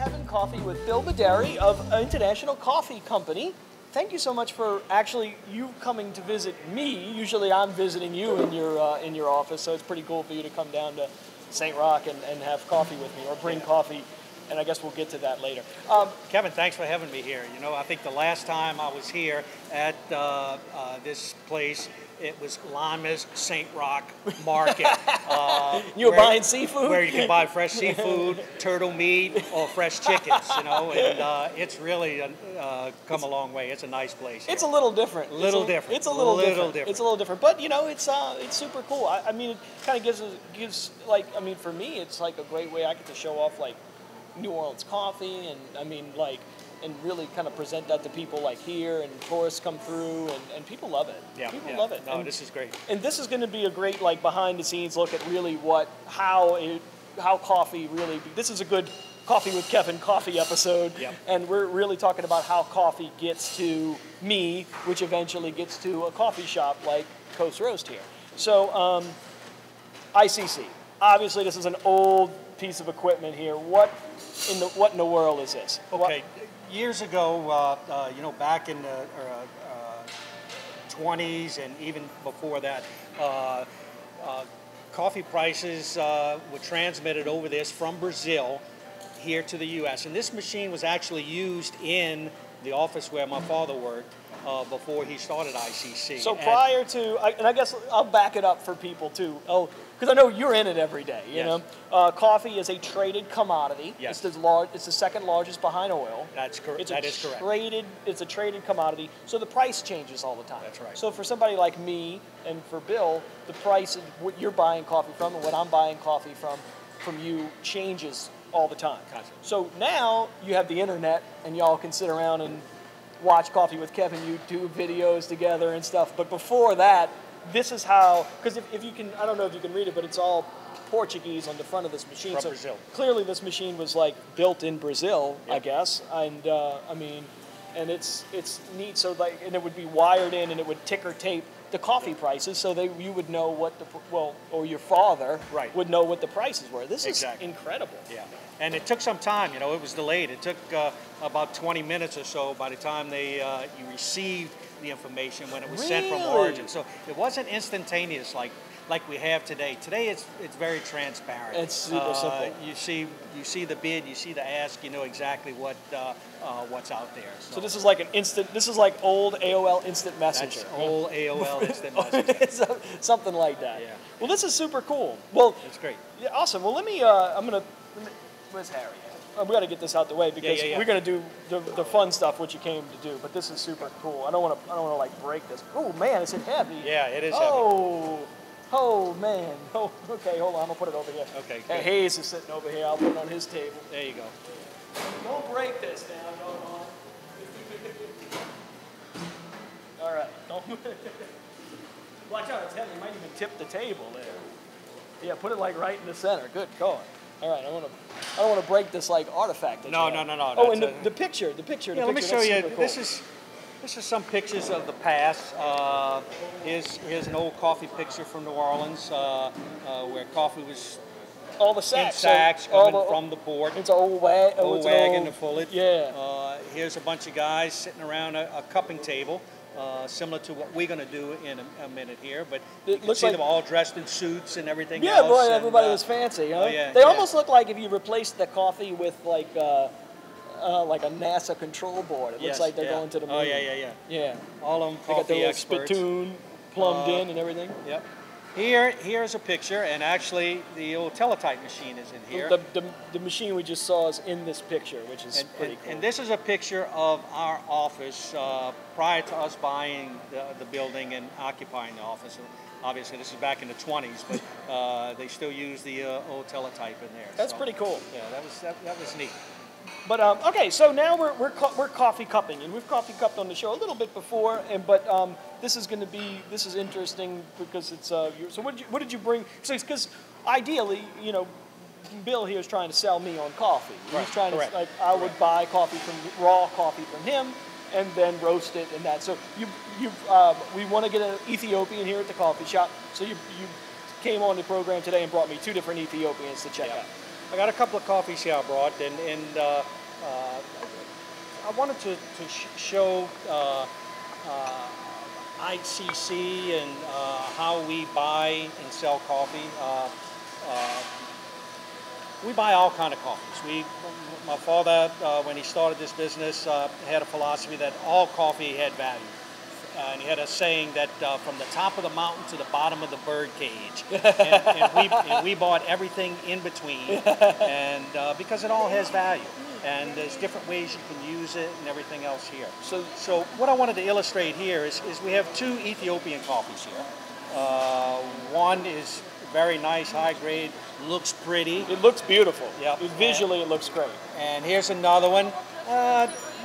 Having coffee with Bill Madary of International Coffee Company. Thank you so much for actually you coming to visit me. Usually I'm visiting you in your office, so it's pretty cool for you to come down to St. Roch and have coffee with me, or bring coffee, and I guess we'll get to that later. Kevin, thanks for having me here. You know, I think the last time I was here at this place, it was Lima's St. Roch Market. You were buying seafood? Where you can buy fresh seafood, turtle meat, or fresh chickens, you know, and it's really come a long way. It's a nice place here. It's a little different. It's a little different. It's a little different. It's a little different, but you know, it's super cool. I mean, it kind of gives like, I mean, for me, it's like a great way I get to show off like New Orleans coffee, and I mean, like, and really kind of present that to people like here, and tourists come through, and people love it. Yeah, people love it. No, this is great. And this is going to be a great like behind the scenes look at really how coffee really. This is a good Coffee with Kevin coffee episode, and we're really talking about how coffee gets to me, which eventually gets to a coffee shop like Coast Roast here. So, ICC. Obviously, this is an old piece of equipment here. What in the world is this? Okay, years ago, you know, back in the 20s and even before that, coffee prices were transmitted over this from Brazil here to the U.S. And this machine was actually used in the office where my father worked before he started ICC. So prior to, and I guess I'll back it up for people too. Oh, because I know you're in it every day. You know, coffee is a traded commodity. Yes. It's the second largest behind oil. That's correct. It's a traded commodity. So the price changes all the time. That's right. So for somebody like me and for Bill, the price of what you're buying coffee from and what I'm buying coffee from you changes all the time. Constantly. So now you have the internet, and y'all can sit around and watch Coffee with Kevin YouTube videos together and stuff. But before that, this is how, because if you can, I don't know if you can read it, but it's all Portuguese on the front of this machine. From so Brazil. Clearly this machine was like built in Brazil, I guess. And I mean, and it's neat. So like, and it would be wired in, and it would ticker tape the coffee prices, so you would know what or your father would know what the prices were. This is incredible. Yeah, and it took some time. You know, it was delayed. It took about 20 minutes or so by the time you received the information when it was sent from origin. So it wasn't instantaneous like we have today. Today it's very transparent. It's super simple. You see the bid, you see the ask, you know exactly what's out there. So this is like an instant. This is like old AOL Instant Messenger. That's old AOL Instant Messenger. Something like that. Yeah. Well, this is super cool. Well, it's great. Yeah, awesome. Well, where's Harry? We got to get this out the way because we're going to do the fun stuff which you came to do. But this is super cool. I don't want to like break this. Oh man, is it heavy? Yeah, it is heavy. Oh man. Oh, okay. Hold on. I'm gonna put it over here. Okay. And Hayes is sitting over here. I'll put it on his table. There you go. Don't break this now. All right. Don't. Watch out. It's heavy. You might even tip the table there. Yeah. Put it like right in the center. Good going. All right. I don't want to break this like artifact. No. Oh, and the picture. Yeah. Let me show you. Cool. This is some pictures of the past. Here's an old coffee picture from New Orleans where coffee was all the sacks, coming from the port. It's an old wagon to pull it. Yeah. Here's a bunch of guys sitting around a cupping table, similar to what we're going to do in a minute here. But you can see them all dressed in suits and everything else. Yeah, boy, everybody was fancy. You know? Oh, yeah, they almost look like if you replaced the coffee with like a NASA control board. It looks like they're going to the moon. Oh, yeah. All of them coffee they got their experts. Spittoon plumbed in and everything. Yep. Here's a picture, and actually the old teletype machine is in here. The machine we just saw is in this picture, which is pretty cool. And this is a picture of our office prior to us buying the building and occupying the office. Obviously, this is back in the 20s, but they still use the old teletype in there. That's pretty cool. Yeah, that was neat. But okay, so now we're coffee cupping, and we've coffee cupped on the show a little bit before, but this is interesting because it's so what did you bring? So because ideally, you know, Bill here is trying to sell me on coffee. He's trying to like I would buy raw coffee from him, and then roast it and that. So we want to get an Ethiopian here at the coffee shop. So you came on the program today and brought me 2 different Ethiopians to check out. I got a couple of coffees here I brought, and I wanted to show ICC and how we buy and sell coffee. We buy all kind of coffees. My father, when he started this business, had a philosophy that all coffee had value. And he had a saying that from the top of the mountain to the bottom of the bird cage. and we bought everything in between, and because it all has value. And there's different ways you can use it and everything else here. So what I wanted to illustrate here is we have two Ethiopian coffees here. One is very nice, high grade, looks pretty. It looks beautiful. Yep. Visually, it looks great. And here's another one.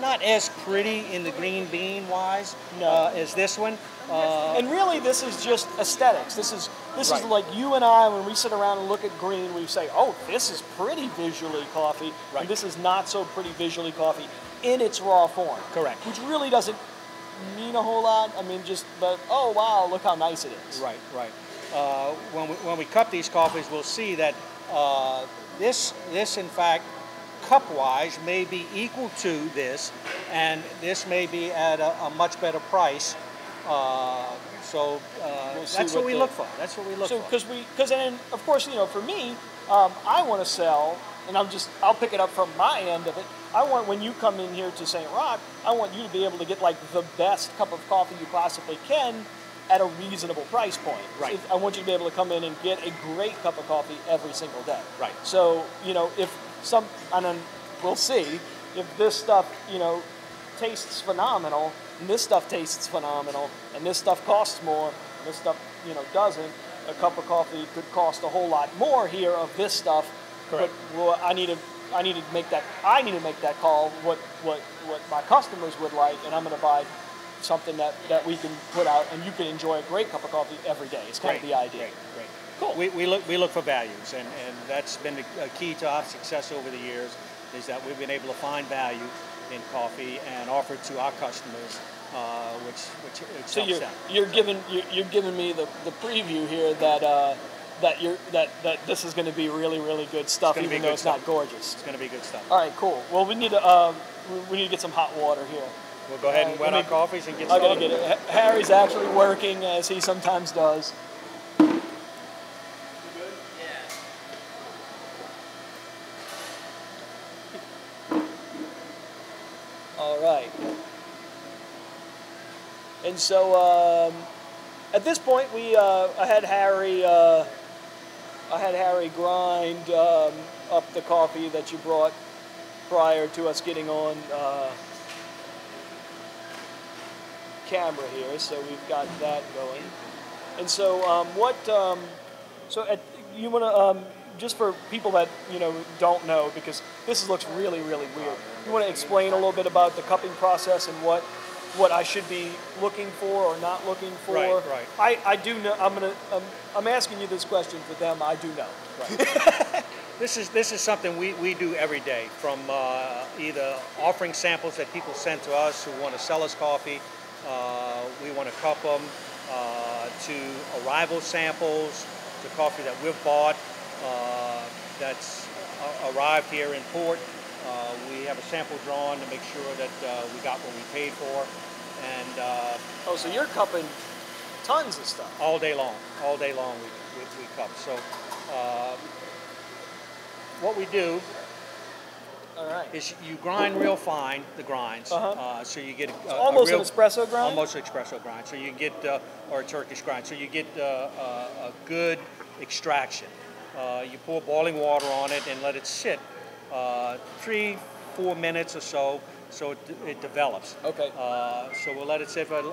Not as pretty in the green bean wise as this one. And really, this is just aesthetics. This is like you and I, when we sit around and look at green, we say, oh, this is pretty visually coffee. Right. And this is not so pretty visually coffee in its raw form. Correct. Which really doesn't mean a whole lot. I mean, but oh, wow, look how nice it is. Right, right. When we cup these coffees, we'll see that this in fact, cup-wise, may be equal to this, and this may be at a much better price. That's what we look for. That's what we look for. Because then, of course, for me, I want to sell, and I'll pick it up from my end of it. I want, when you come in here to St. Roch, I want you to be able to get like the best cup of coffee you possibly can at a reasonable price point. Right. I want you to be able to come in and get a great cup of coffee every single day. Right. So, and then we'll see if this stuff, tastes phenomenal, and this stuff tastes phenomenal, and this stuff costs more, and this stuff, doesn't. A cup of coffee could cost a whole lot more here of this stuff. Correct. But well, I need to make that call. What my customers would like, and I'm going to buy something that we can put out, and you can enjoy a great cup of coffee every day. It's kind of the idea. Great. Cool. We look for values, and that's been a key to our success over the years, is that we've been able to find value in coffee and offer it to our customers, which so helps them. You're giving me the preview here that this is going to be really, really good stuff, even though it's not gorgeous. It's going to be good stuff. All right, cool. Well, we need to get some hot water here. We'll go ahead and wet our coffees and get started. I'm going to get it. Harry's actually working, as he sometimes does. All right. And so at this point, I had Harry grind up the coffee that you brought prior to us getting on camera here. So we've got that going. And so you want to just for people that don't know, because this looks really, really weird. You want to explain a little bit about the cupping process and what I should be looking for or not looking for? Right. I do know. I'm asking you this question for them. I do know. Right. This is something we do every day, from either offering samples that people send to us who want to sell us coffee. We want to cup them, to arrival samples, to coffee that we've bought that's arrived here in port. We have a sample drawn to make sure that we got what we paid for. And so you're cupping tons of stuff all day long. All day long we cup. So what we do, all right, is you grind real fine the grinds. So you get almost an espresso grind. Almost an espresso grind. So you get or a Turkish grind. So you get a good extraction. You pour boiling water on it and let it sit 3-4 minutes or so it develops. Okay. So we'll let it sit for,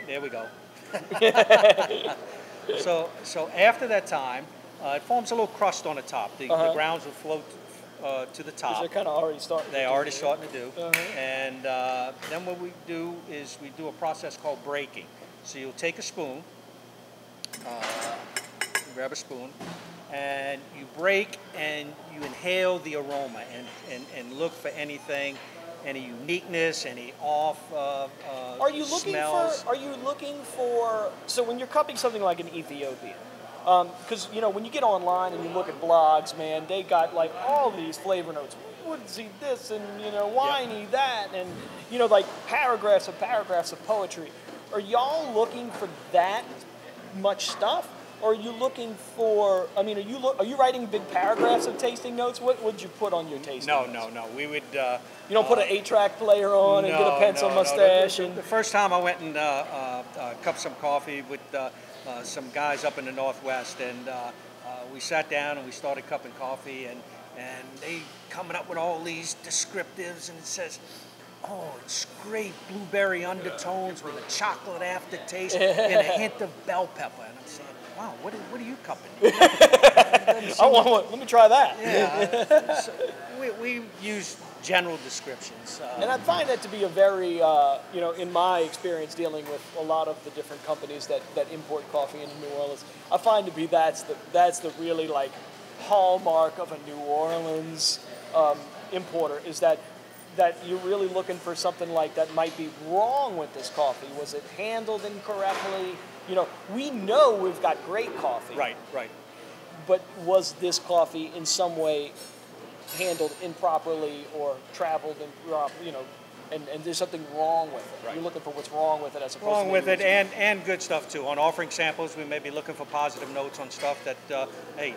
there we go. So after that time, it forms a little crust on the top. The grounds will float to the top. They're kind of already starting. They're already starting to do. And then what we do is we do a process called breaking. So you'll take a spoon, grab a spoon, and you break and you inhale the aroma and look for anything, any uniqueness, any off Are you looking smells. for? So when you're cupping something like an Ethiopian, Because when you get online and you look at blogs, man, they got like all these flavor notes, woodsy this and winey that, and like paragraphs of poetry. Are y'all looking for that much stuff? Or are you looking for? I mean, are you writing big paragraphs of tasting notes? What would you put on your tasting notes? No. We would. You don't put an 8-track player on and get a pencil mustache. The first time I went and cupped some coffee with some guys up in the Northwest, and we sat down and we started cupping coffee, and they coming up with all these descriptives, and it says, oh, it's great blueberry undertones with a chocolate aftertaste and a hint of bell pepper. And I'm saying, wow, what are you cupping? Let me try that. Yeah. So we use general descriptions. And I find that to be a very, in my experience dealing with a lot of the different companies that import coffee into New Orleans, I find to be that's the really like hallmark of a New Orleans importer, is that you're really looking for something like that might be wrong with this coffee. Was it handled incorrectly? We know we've got great coffee. Right. But was this coffee in some way handled improperly or traveled and there's something wrong with it? Right. You're looking for what's wrong with it as opposed to wrong with it, and good stuff too. On offering samples, we may be looking for positive notes on stuff that, hey,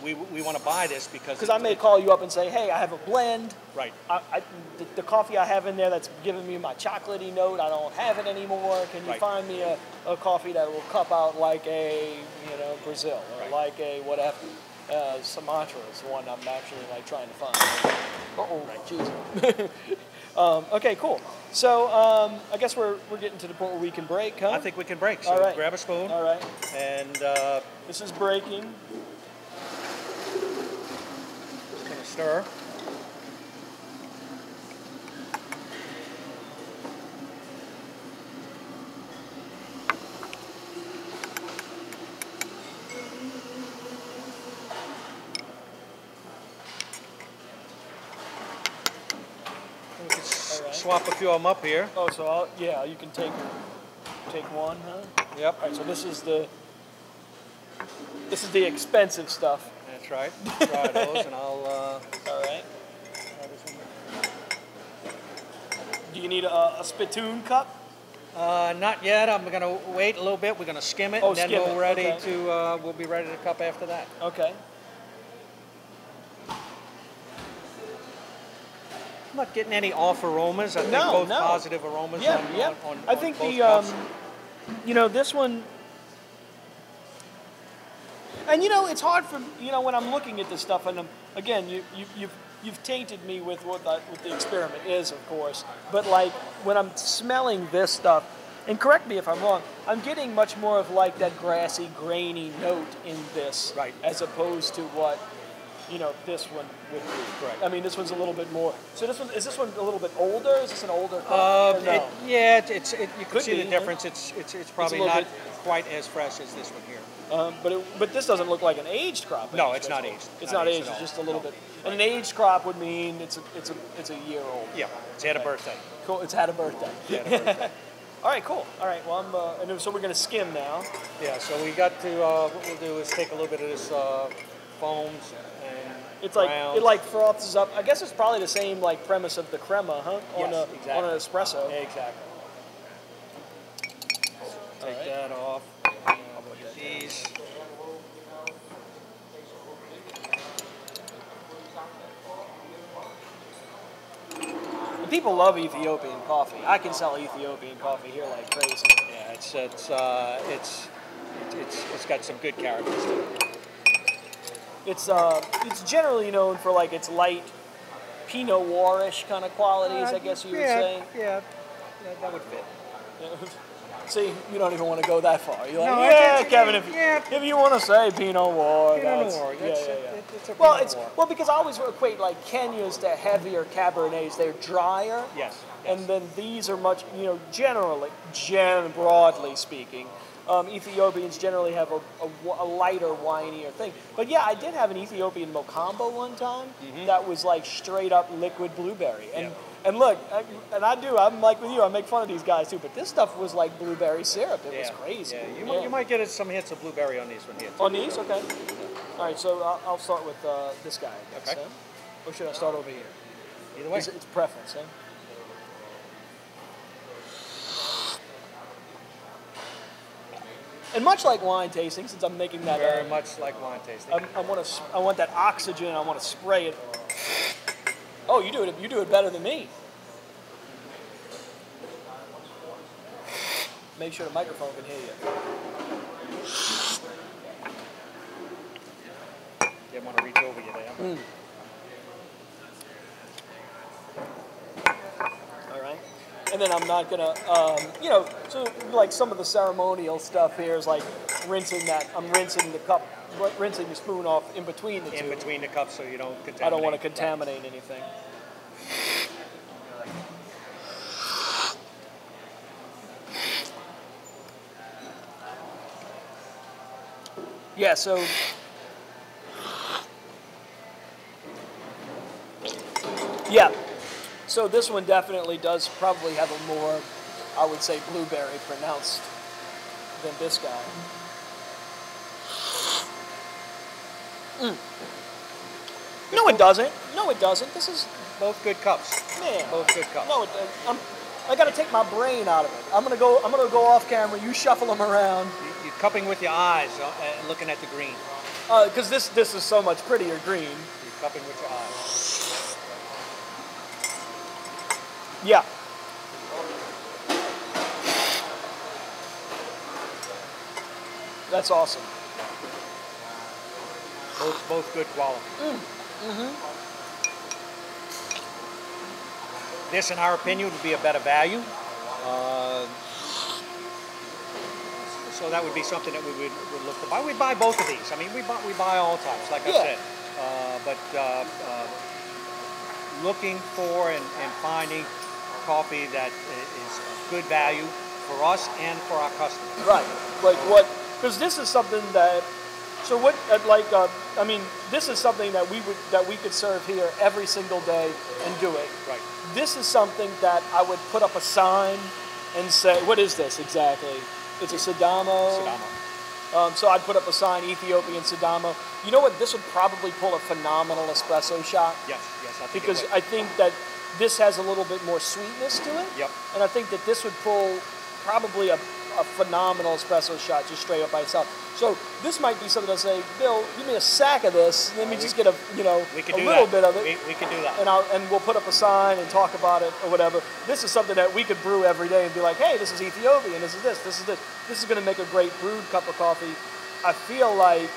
we want to buy this because I may call you up and say, hey, I have a blend. Right. The coffee I have in there that's giving me my chocolatey note, I don't have it anymore. Can you find me a coffee that will cup out like a Brazil or like a whatever? Sumatra is the one I'm actually like trying to find. Jeez. Okay, cool. So I guess we're getting to the point where we can break, huh? I think we can break. So grab a spoon. All right. And this is breaking. Gonna stir. Swap a few of them up here. Oh, so you can take one, huh? Yep. All right, so this is the expensive stuff. That's right. Try those, and I'll. All right. Do you need a spittoon cup? Not yet. I'm going to wait a little bit. We're going to skim it, and then we'll be ready to cup after that. Okay. I'm not getting any off aromas. I think both positive aromas on I think both cups. This one, and it's hard for when I'm looking at this stuff, and again, you've tainted me with what the experiment is, of course, but like when I'm smelling this stuff, and correct me if I'm wrong, I'm getting much more of like that grassy, grainy note in this, as opposed to what this one would be. Correct. I mean, this one's a little bit more. So is this one a little bit older? Is this an older coffee? No? You could see the difference. It's probably not quite as fresh as this one here. But this doesn't look like an aged crop. No, it's not aged. It's not aged. It's just a little bit. And an aged crop would mean it's a year old. Yeah, it's had a birthday. Cool. It's had a birthday. All right, cool. All right, well, and so we're going to skim now. Yeah, so we got to, what we'll do is take a little bit of this foams and it's like it like froths up. I guess it's probably the same like premise of the crema, huh? Yes, exactly. On an espresso. Exactly. Take that off. These. People love Ethiopian coffee. I can sell Ethiopian coffee here like crazy. Yeah, it's got some good characters to it. It's generally known for like its light Pinot Noir-ish kind of qualities, I guess you would say. Yeah, that would fit. See, you don't even want to go that far. You're like, Kevin, if you want to say Pinot Noir, Pinot Noir, it's a Pinot Noir. Well, because I always equate like Kenyas to heavier Cabernets. They're drier. Yes. And then these are much, broadly speaking, Ethiopians generally have a lighter, wineier thing. But yeah, I did have an Ethiopian Mocambo one time that was like straight up liquid blueberry. And look, I'm like with you, I make fun of these guys too, but this stuff was like blueberry syrup. It was crazy. Yeah, you might get some hints of blueberry on these one here. Too. On these? Okay. All right, so I'll start with this guy, I guess. Okay. Or should I start over here? Either way. It's preference, huh? And much like wine tasting, since I'm making that very much like wine tasting. I want that oxygen. I want to spray it. Oh, you do it better than me. Make sure the microphone can hear you. Didn't want to reach over you there. All right. And then I'm not gonna, so like some of the ceremonial stuff here is like rinsing the cup, rinsing the spoon off in between the two. In between the cups so you don't contaminate. I don't want to contaminate anything. Yeah, so yeah. So this one definitely does probably have a more, I would say, blueberry pronounced than this guy. No, it doesn't. No, it doesn't. This is both good cups. Man, both good cups. No, I got to take my brain out of it. I'm gonna go off camera. You shuffle them around. You're cupping with your eyes, looking at the green. Because this is so much prettier green. You're cupping with your eyes. Yeah. That's awesome. Both good quality. This, in our opinion, would be a better value. So that would be something that we would look to buy. We'd buy both of these. I mean, we buy all types, like I said. But looking for and finding coffee that is good value for us and for our customers. Right. Like what? Because this is something that. So what? I mean, this is something that we could serve here every single day and do it. Right. This is something that I would put up a sign and say, "What is this exactly?" It's a Sidamo. So I'd put up a sign, Ethiopian Sidamo. You know what? This would probably pull a phenomenal espresso shot. Yes. I think that this has a little bit more sweetness to it. Yep. And I think that this would pull probably a phenomenal espresso shot just straight up by itself. So this might be something I'll say, Bill, give me a sack of this. Let me just get a little bit of it. We can do that. And we'll put up a sign and talk about it or whatever. This is something that we could brew every day and be like, hey, this is Ethiopian, this is this. This is going to make a great brewed cup of coffee. I feel like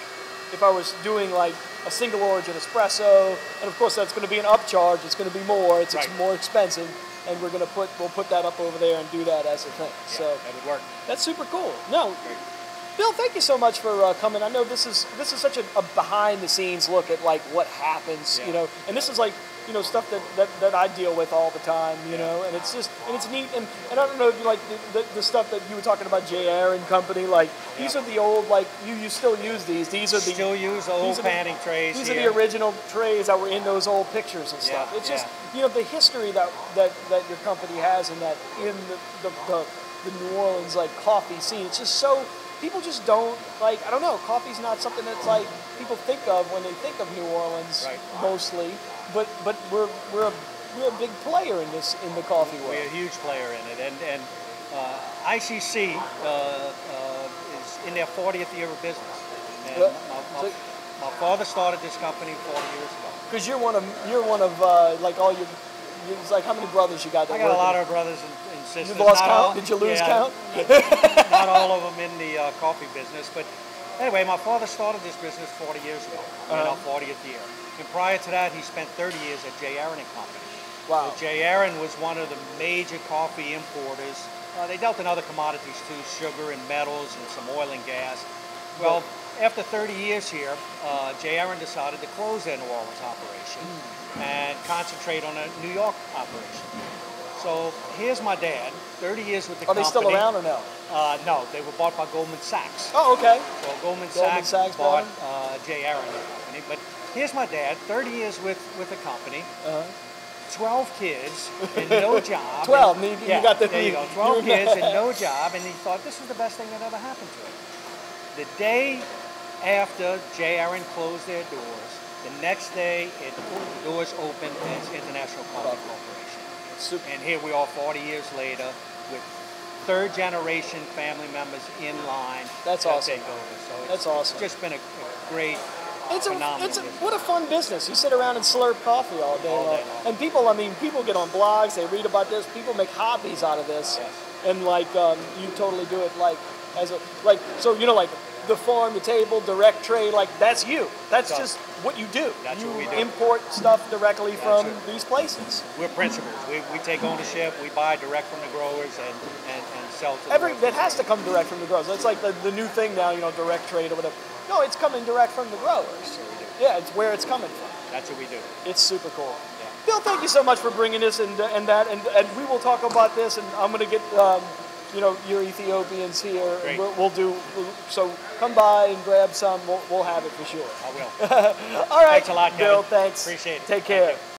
if I was doing like a single origin espresso, and of course that's going to be an upcharge, it's going to be more, it's more expensive, and we'll put that up over there and do that as a thing. Yeah, so that would work. That's super cool. No, Bill, thank you so much for coming. I know this is such a behind the scenes look at like what happens, and this is like stuff that I deal with all the time, and it's neat, and I don't know if you like the stuff that you were talking about, J.Aron company, like these are the old, like you still use these. These are the still use old panning trays. These are the original trays that were in those old pictures and stuff. It's just the history that your company has, and that in the New Orleans like coffee scene. It's just so. People just don't like. I don't know. Coffee's not something that's like people think of when they think of New Orleans mostly. But we're a big player in the coffee world. We're a huge player in it, and ICC is in their 40th year of business. And my father started this company 40 years ago. Because you're one of like all your. It's like how many brothers you got? That I got a lot of brothers and sisters. You lost count? Did you lose count? Not all of them in the coffee business, but anyway, my father started this business 40 years ago, in our 40th year. And prior to that, he spent 30 years at J.Aaron and Company. Wow. So J.Aaron was one of the major coffee importers. They dealt in other commodities too, sugar and metals and some oil and gas. Well, after 30 years here, J.Aaron decided to close their New Orleans operation and concentrate on a New York operation. So here's my dad, 30 years with the company. Are they still around or no? No, they were bought by Goldman Sachs. Oh, okay. So Goldman Sachs bought J.Aron and Company. But here's my dad, 30 years with the company. 12 kids and no job. 12. And, you got the there you go. 12 kids and no job, and he thought this was the best thing that ever happened to him. The day after J.Aron closed their doors, the next day the doors opened as International Coffee Corporation. Super. And here we are 40 years later with third generation family members in line. That's awesome. Take over. So That's awesome. It's just been a great, phenomenal business. What a fun business. You sit around and slurp coffee all day long. And people, people get on blogs, they read about this, people make hobbies out of this. Yes. And you totally do it so the farm to table, direct trade, that's you. That's just what you do. That's what we do. Import stuff directly from these places. We're principals. We take ownership, we buy direct from the growers and sell to That has to come direct from the growers. It's like the new thing now, direct trade or whatever. No, it's coming direct from the growers. That's what we do. Yeah, it's where it's coming from. That's what we do. It's super cool. Yeah. Bill, thank you so much for bringing this and we will talk about this, and I'm going to get your Ethiopians here. Great. So come by and grab some. We'll have it for sure. I will. All right. Thanks a lot, Kevin. Bill, thanks. Appreciate it. Take care.